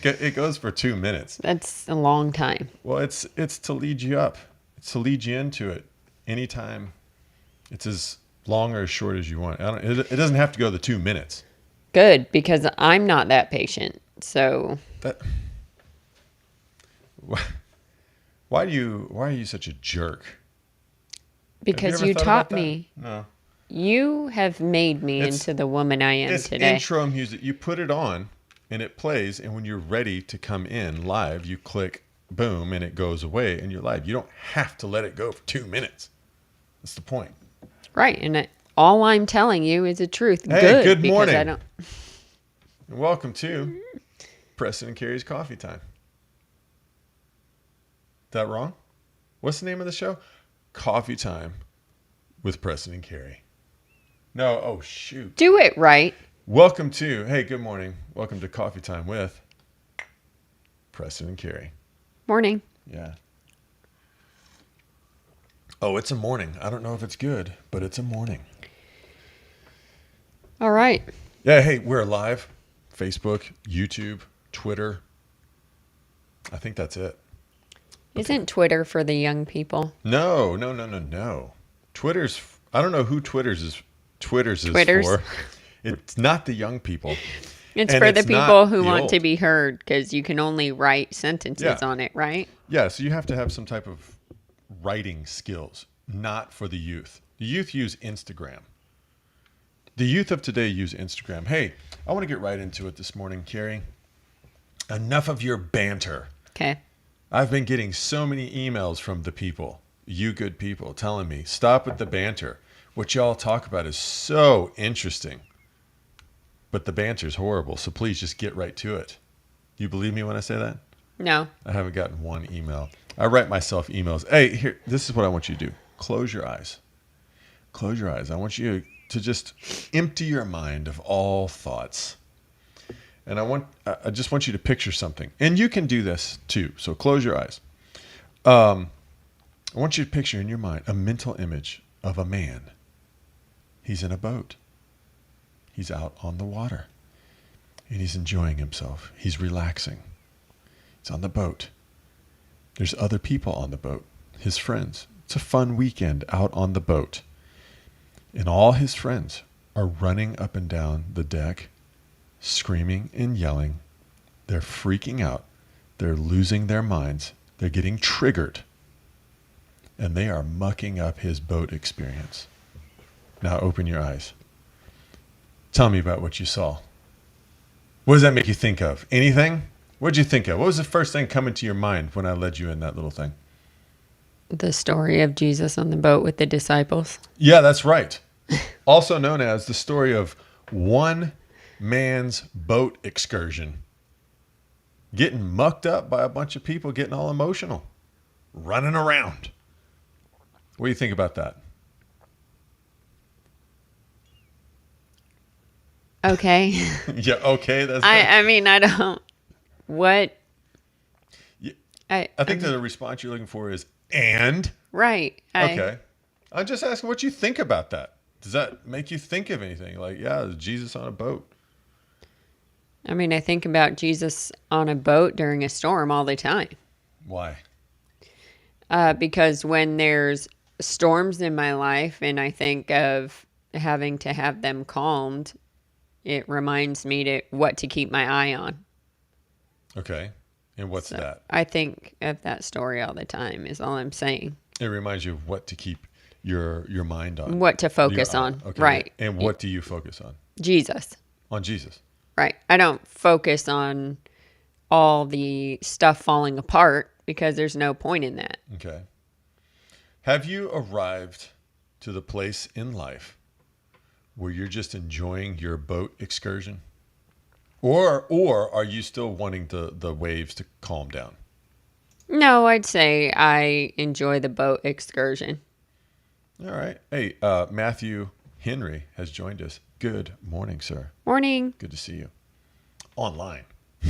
It goes for 2 minutes. That's a long time. Well, it's to lead you up. It's to lead you into it. Anytime. It's as long or as short as you want. It doesn't have to go the 2 minutes. Good, because I'm not that patient. So why are you such a jerk? Because you taught me. No. You have made me into the woman I am today. It's intro music. You put it on and it plays, and when you're ready to come in live, you click boom and it goes away and you're live. You don't have to let it go for 2 minutes. That's the point. Right, and all I'm telling you is the truth. Hey, good morning. And welcome to Preston and Carrie's Coffee Time. Is that wrong? What's the name of the show? Coffee Time with Preston and Carrie. No, oh shoot. Do it right. Welcome to, hey, good morning. Welcome to Coffee Time with Preston and Carrie. Morning. Yeah. Oh, it's a morning. I don't know if it's good, but it's a morning. All right. Yeah, hey, we're live. Facebook, YouTube, Twitter. I think that's it. Isn't Twitter for the young people? No. Twitter's, I don't know who Twitter's is for. It's not the young people. It's for the people who want to be heard, because you can only write sentences on it, right? Yeah, so you have to have some type of writing skills, not for the youth. The youth use Instagram. The youth of today use Instagram. Hey, I want to get right into it this morning, Carrie. Enough of your banter. Okay. I've been getting so many emails from the people, you good people, telling me, stop with the banter. What y'all talk about is so interesting. But the banter's horrible, so please just get right to it. You believe me when I say that? No. I haven't gotten one email. I write myself emails. Hey, here, this is what I want you to do. Close your eyes. Close your eyes. I want you to just empty your mind of all thoughts. And I just want you to picture something. And you can do this too. So close your eyes. I want you to picture in your mind a mental image of a man. He's in a boat. He's out on the water. And he's enjoying himself. He's relaxing. He's on the boat. There's other people on the boat, his friends. It's a fun weekend out on the boat. And all his friends are running up and down the deck, screaming and yelling. They're freaking out. They're losing their minds. They're getting triggered. And they are mucking up his boat experience. Now open your eyes. Tell me about what you saw. What does that make you think of? Anything? What did you think of? What was the first thing coming to your mind when I led you in that little thing? The story of Jesus on the boat with the disciples. Yeah, that's right. Also known as the story of one man's boat excursion. Getting mucked up by a bunch of people, getting all emotional, running around. What do you think about that? Okay. Yeah, okay. That's I mean, I don't. What? Yeah, I I think that mean, the response you're looking for is and. right. Okay. I'm just asking what you think about that. Does that make you think of anything? Like, yeah, is Jesus on a boat? I mean, I think about Jesus on a boat during a storm all the time. Why? Because when there's storms in my life and I think of having to have them calmed, it reminds me to what to keep my eye on. Okay. And what's So that? I think of that story all the time is all I'm saying. It reminds you of what to keep your mind on, What to your focus eye. on. Okay. Right. And what do you focus on? Jesus. On Jesus. Right. I don't focus on all the stuff falling apart because there's no point in that. Okay. Have you arrived to the place in life where you're just enjoying your boat excursion? Or are you still wanting the waves to calm down? No, I'd say I enjoy the boat excursion. All right. Hey, Matthew Henry has joined us. Good morning, sir. Morning. Good to see you. Online,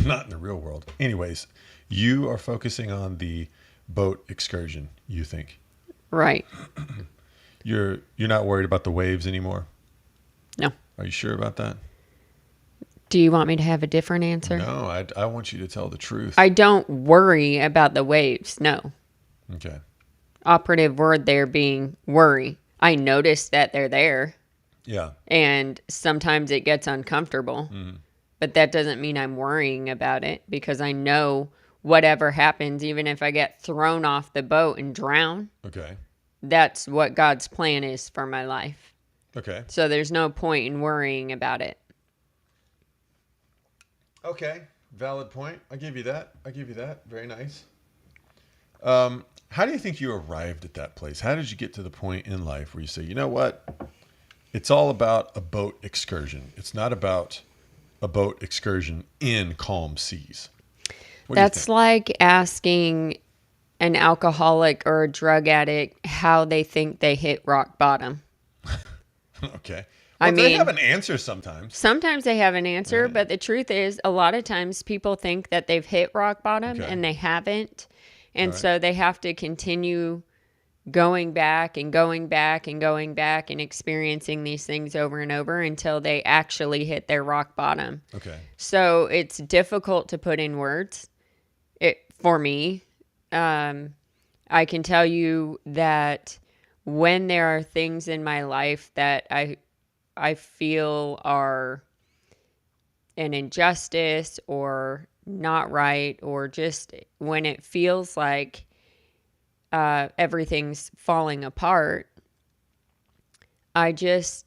not in the real world. Anyways, you are focusing on the boat excursion, you think. Right. You're not worried about the waves anymore? No. Are you sure about that? Do you want me to have a different answer? No, I want you to tell the truth. I don't worry about the waves. No. Okay. Operative word there being worry. I notice that they're there Yeah. and sometimes it gets uncomfortable, but that doesn't mean I'm worrying about it because I know whatever happens, even if I get thrown off the boat and drown, Okay. that's what God's plan is for my life. Okay. So there's no point in worrying about it. Okay. Valid point. I give you that. Very nice. How do you think you arrived at that place? How did you get to the point in life where you say, you know what? It's all about a boat excursion. It's not about a boat excursion in calm seas. What do you That's think? like asking an alcoholic or a drug addict how they think they hit rock bottom. Okay. I Well, they have mean, an answer sometimes. sometimes they have an answer, Right. but the truth is, a lot of times people think that they've hit rock bottom Okay. and they haven't. All And right. so they have to continue going back and going back and going back and experiencing these things over and over until they actually hit their rock bottom. Okay. So it's difficult to put in words. For me, I can tell you that when there are things in my life that I feel are an injustice or not right, or just when it feels like everything's falling apart, I just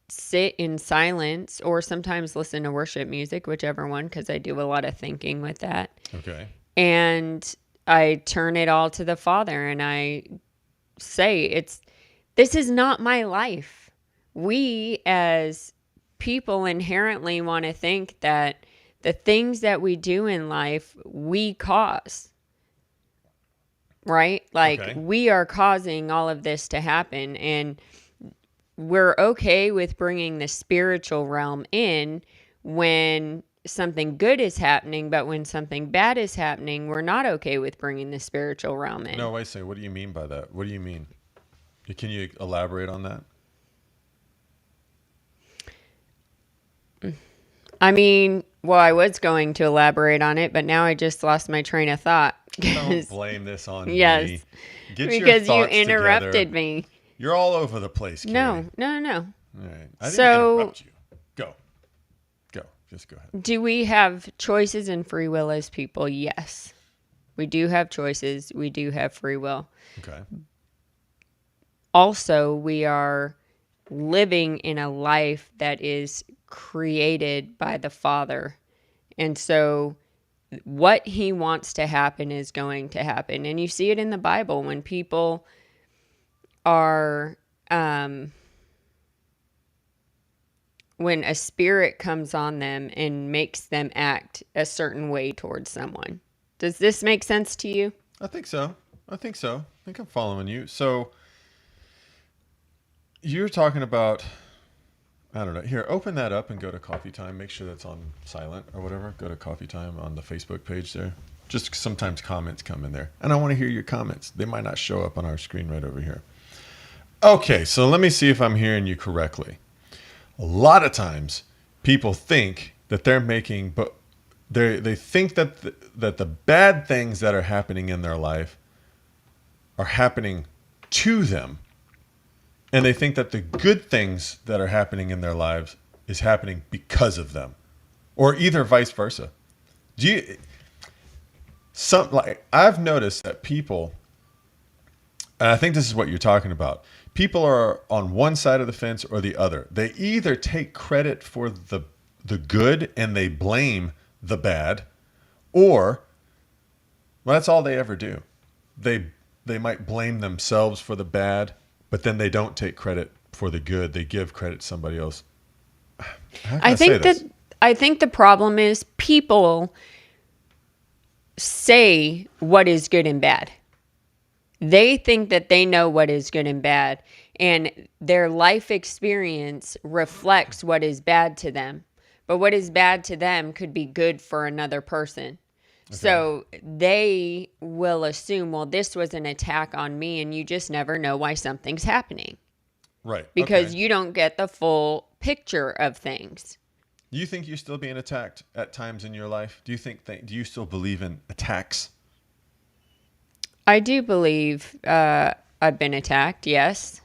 sit in silence or sometimes listen to worship music, whichever one, because I do a lot of thinking with that. Okay. And I turn it all to the Father and I say, this is not my life. We as people inherently want to think that the things that we do in life, we cause, right? Like Okay. we are causing all of this to happen. And we're okay with bringing the spiritual realm in when something good is happening, but when something bad is happening, we're not okay with bringing the spiritual realm in. No, wait a second. What do you mean by that? What do you mean? Can you elaborate on that? I mean, well, I was going to elaborate on it, but now I just lost my train of thought. Don't blame this on Yes, me. Get your because you thoughts interrupted together. me. You're all over the place, Carrie. No. All right. I didn't So, interrupt you. Go. Go. Just go ahead. do we have choices and free will as people? Yes. We do have choices. We do have free will. Okay. Also, we are living in a life that is created by the Father. And so what he wants to happen is going to happen. And you see it in the Bible when people are, when a spirit comes on them and makes them act a certain way towards someone. Does this make sense to you? I think so. I think I'm following you. So you're talking about I don't know. Here, open that up and go to coffee time. Make sure that's on silent or whatever. Go to coffee time on the Facebook page there. Just sometimes comments come in there. And I want to hear your comments. They might not show up on our screen right over here. Okay, so let me see if I'm hearing you correctly. A lot of times people think that they're making, but they think that that the bad things that are happening in their life are happening to them. And they think that the good things that are happening in their lives is happening because of them, or either vice versa. I've noticed that people, and I think this is what you're talking about. People are on one side of the fence or the other. They either take credit for the good and they blame the bad, or well, that's all they ever do. They might blame themselves for the bad, but then they don't take credit for the good. They give credit to somebody else. How can I say this? I think the problem is people say what is good and bad. They think that they know what is good and bad, and their life experience reflects what is bad to them. But what is bad to them could be good for another person. Okay. So they will assume, well, this was an attack on me, and you just never know why something's happening. Right. Because you don't get the full picture of things. Do you think you're still being attacked at times in your life? Do you still believe in attacks? I do believe I've been attacked, yes.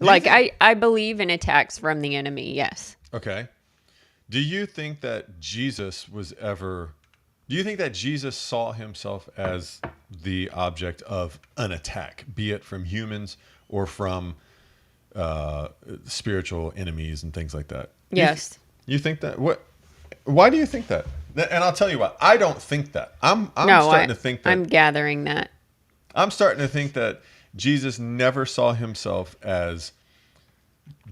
I believe in attacks from the enemy, yes. Okay. Do you think that Jesus saw himself as the object of an attack, be it from humans or from spiritual enemies and things like that? Yes. You think that? Why do you think that? And I'll tell you what, I don't think that. I'm starting to think that. I'm gathering that. I'm starting to think that Jesus never saw himself as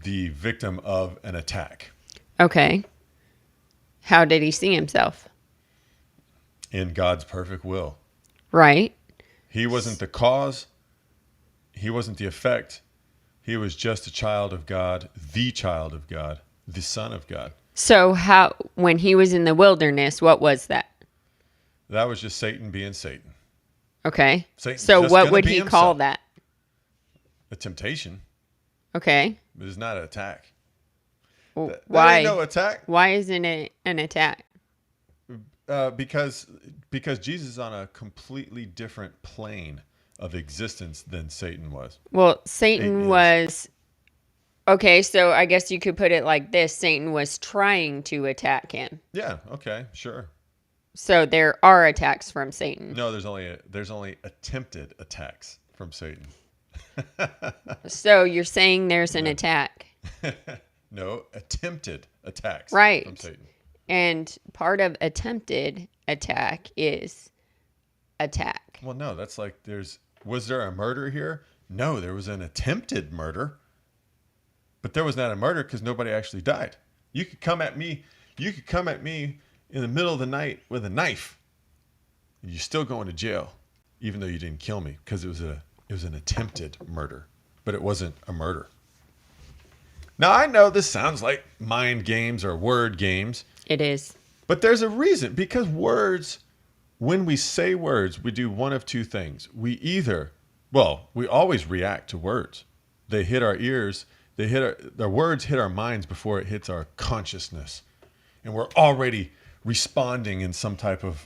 the victim of an attack. Okay. How did he see himself? In God's perfect will. Right. He wasn't the cause. He wasn't the effect. He was just a child of God, the child of God, the Son of God. So when he was in the wilderness, what was that? That was just Satan being Satan. Okay. So what would he call that? A temptation. Okay. But it's not an attack. Well, why? Ain't no attack. Why isn't it an attack? Because Jesus is on a completely different plane of existence than Satan was. Well, Satan was... Okay, so I guess you could put it like this. Satan was trying to attack him. Yeah, okay, sure. So there are attacks from Satan. No, there's only attempted attacks from Satan. So you're saying there's an attack. No, attempted attacks from Satan. And part of attempted attack is attack. Well, no, that's like was there a murder here? No, there was an attempted murder. But there was not a murder because nobody actually died. You could come at me in the middle of the night with a knife, and you're still going to jail, even though you didn't kill me, because it was an attempted murder, but it wasn't a murder. Now I know this sounds like mind games or word games. It is. But there's a reason, because words, when we say words, we do one of two things. We always react to words. They hit our ears. The words hit our minds before it hits our consciousness. And we're already responding in some type of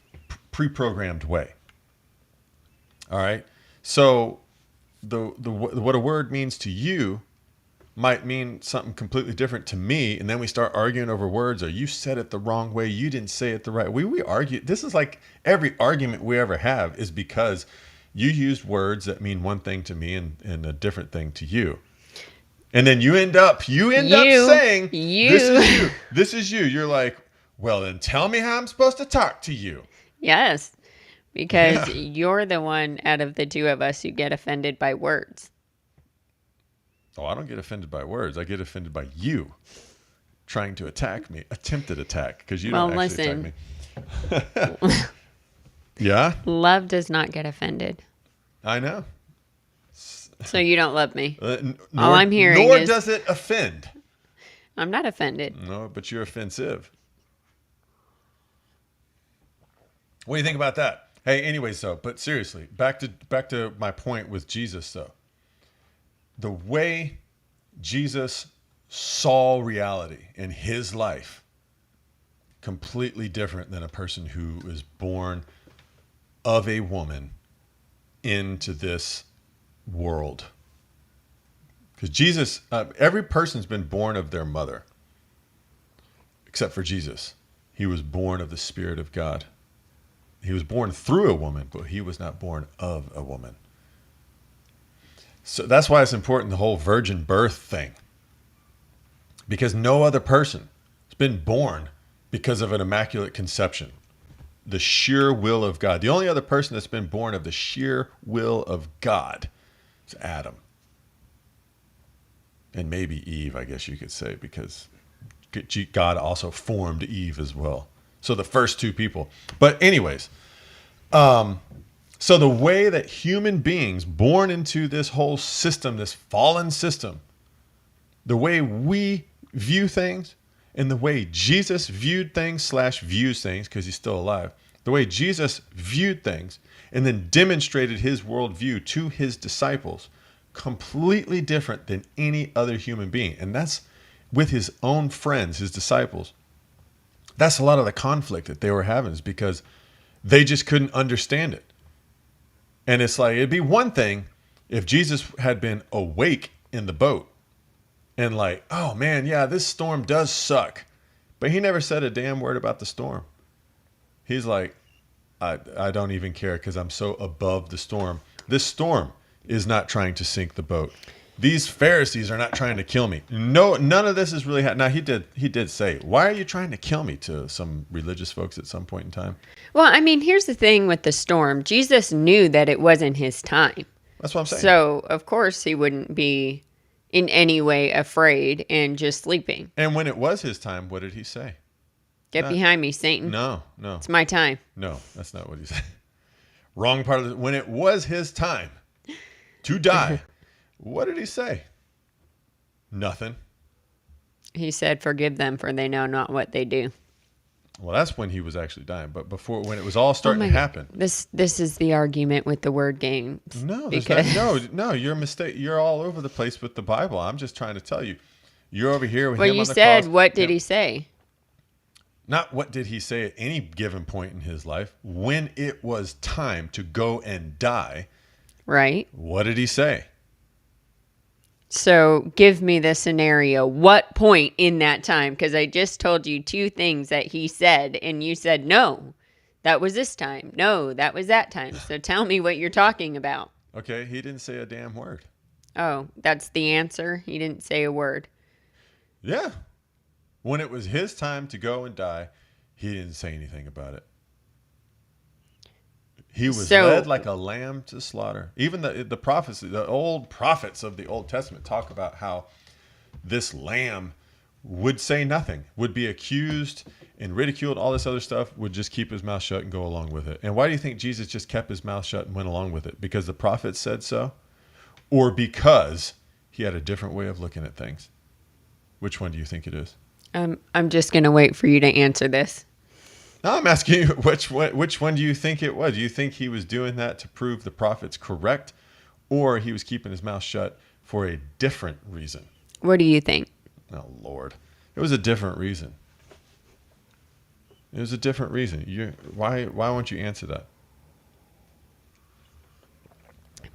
pre-programmed way. All right? So what a word means to you might mean something completely different to me, and then we start arguing over words, or you said it the wrong way, you didn't say it the right way. We argue. This is like every argument we ever have is because you used words that mean one thing to me and a different thing to you. And then you end up saying, this is you. You're like, well, then tell me how I'm supposed to talk to you. Yes, because you're the one out of the two of us who get offended by words. Oh, I don't get offended by words. I get offended by you trying to attack me, attempted attack, because you don't actually attack me. Yeah? Love does not get offended. I know. So you don't love me. All I'm hearing nor is... does it offend. I'm not offended. No, but you're offensive. What do you think about that? Hey, anyways, though, but seriously, back to my point with Jesus, though. The way Jesus saw reality in his life, completely different than a person who is born of a woman into this world. Because Jesus, every person's been born of their mother, except for Jesus. He was born of the Spirit of God. He was born through a woman, but he was not born of a woman. So that's why it's important, the whole virgin birth thing. Because no other person has been born because of an immaculate conception. The sheer will of God. The only other person that's been born of the sheer will of God is Adam. And maybe Eve, I guess you could say, because God also formed Eve as well. So the first two people. But anyways, so the way that human beings born into this whole system, this fallen system, the way we view things and the way Jesus viewed things / views things, because he's still alive, the way Jesus viewed things and then demonstrated his worldview to his disciples, completely different than any other human being. And that's with his own friends, his disciples. That's a lot of the conflict that they were having, is because they just couldn't understand it. And it's like, it'd be one thing if Jesus had been awake in the boat and like, oh man, yeah, this storm does suck. But he never said a damn word about the storm. He's like, I don't even care because I'm so above the storm. This storm is not trying to sink the boat. These Pharisees are not trying to kill me. No, none of this is really Now he did say, why are you trying to kill me, to some religious folks at some point in time? Well, I mean, here's the thing with the storm. Jesus knew that it wasn't his time. That's what I'm saying. So, of course, he wouldn't be in any way afraid and just sleeping. And when it was his time, what did he say? Get behind me, Satan. No. It's my time. No, that's not what he said. Wrong part of it. When it was his time to die, what did he say? Nothing. He said, forgive them, for they know not what they do. Well, that's when he was actually dying. But before, when it was all starting to happen. This is the argument with the word games. No, no, you're a mistake. You're all over the place with the Bible. I'm just trying to tell you. You're over here with him on the cross. Well, you said, what did he say? Not what did he say at any given point in his life. When it was time to go and die. Right. What did he say? So give me the scenario. What point in that time? Because I just told you two things that he said, and you said, no, that was this time. No, that was that time. So tell me what you're talking about. Okay, he didn't say a damn word. Oh, that's the answer? He didn't say a word. Yeah. When it was his time to go and die, he didn't say anything about it. He was led like a lamb to slaughter. Even the prophets, the old prophets of the Old Testament talk about how this lamb would say nothing, would be accused and ridiculed, all this other stuff, would just keep his mouth shut and go along with it. And why do you think Jesus just kept his mouth shut and went along with it? Because the prophets said so? Or because he had a different way of looking at things? Which one do you think it is? I'm just going to wait for you to answer this. No, I'm asking you, which one do you think it was? Do you think he was doing that to prove the prophets correct, or he was keeping his mouth shut for a different reason? What do you think? Oh, Lord. It was a different reason. It was a different reason. Why won't you answer that?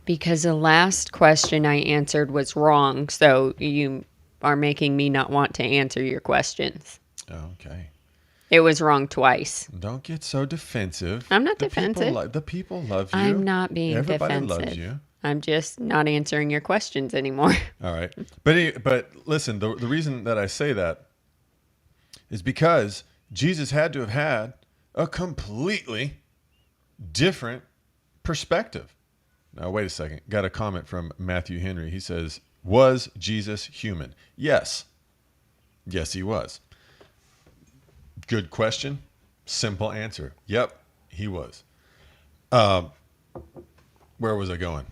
Because the last question I answered was wrong, so you are making me not want to answer your questions. Okay. It was wrong twice. Don't get so defensive. I'm not defensive. The people love you. I'm not being Everybody defensive. loves you. I'm just not answering your questions anymore. All right. But listen, the reason that I say that is because Jesus had to have had a completely different perspective. Now, wait a second. Got a comment from Matthew Henry. He says, was Jesus human? Yes. Yes, he was. Good question. Simple answer. Yep, he was. Where was I going?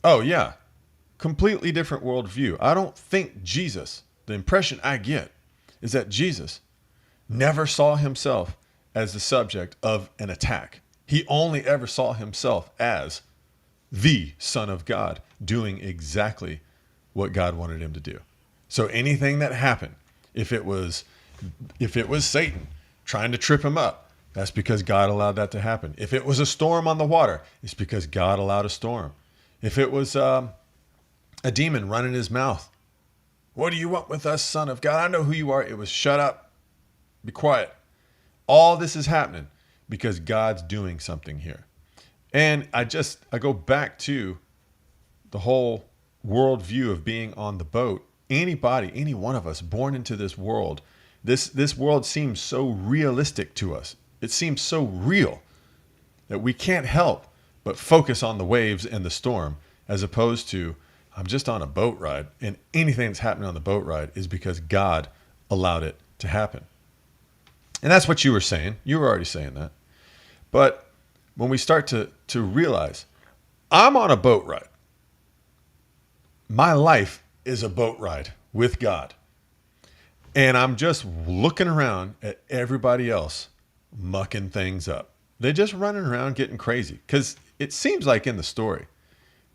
Oh, yeah. Completely different worldview. I don't think Jesus, the impression I get is that Jesus never saw himself as the subject of an attack. He only ever saw himself as the Son of God doing exactly what God wanted him to do. So anything that happened, if it was Satan trying to trip him up, that's because God allowed that to happen. If it was a storm on the water, it's because God allowed a storm. If it was a demon running his mouth, what do you want with us, Son of God? I know who you are. It was shut up, be quiet. All this is happening because God's doing something here. And I go back to the whole worldview of being on the boat. Anybody, any one of us born into this world, this world seems so realistic to us. It seems so real that we can't help but focus on the waves and the storm, as opposed to, I'm just on a boat ride, and anything that's happening on the boat ride is because God allowed it to happen. And that's what you were saying. You were already saying that. But when we start to realize, I'm on a boat ride. My life is a boat ride with God. And I'm just looking around at everybody else mucking things up. They're just running around getting crazy. Because it seems like in the story,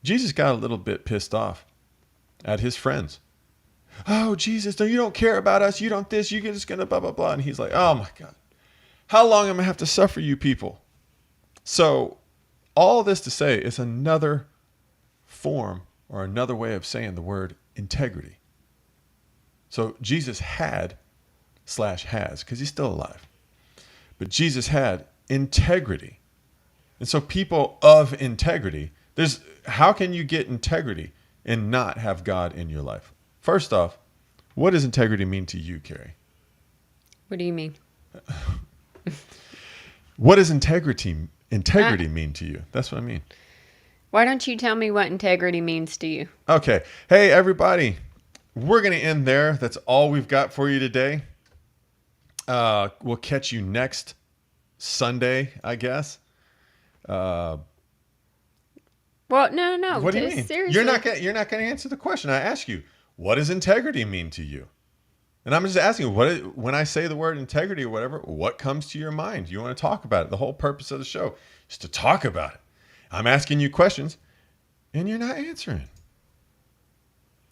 Jesus got a little bit pissed off at his friends. Oh, Jesus, you don't care about us. You don't this. You're just going to blah, blah, blah. And he's like, oh, my God. How long am I going to have to suffer you people? So all this to say is another form or another way of saying the word integrity. So Jesus has, because he's still alive. But Jesus had integrity. And so people of integrity, how can you get integrity and not have God in your life? First off, what does integrity mean to you, Carrie? What do you mean? What does integrity mean to you? That's what I mean. Why don't you tell me what integrity means to you? Okay. Hey, everybody. We're going to end there. That's all we've got for you today. We'll catch you next Sunday, I guess. Well, no. What do you mean? Seriously. You're not going to answer the question. I ask you, what does integrity mean to you? And I'm just asking you, when I say the word integrity or whatever, what comes to your mind? You want to talk about it. The whole purpose of the show is to talk about it. I'm asking you questions, and you're not answering.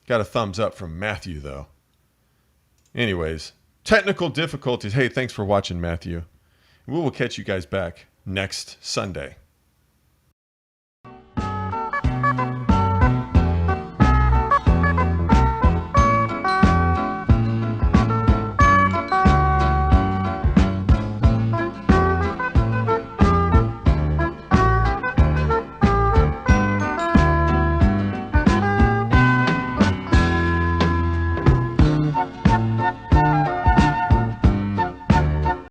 Got a thumbs up from Matthew, though. Anyways, technical difficulties. Hey, thanks for watching, Matthew. We will catch you guys back next Sunday.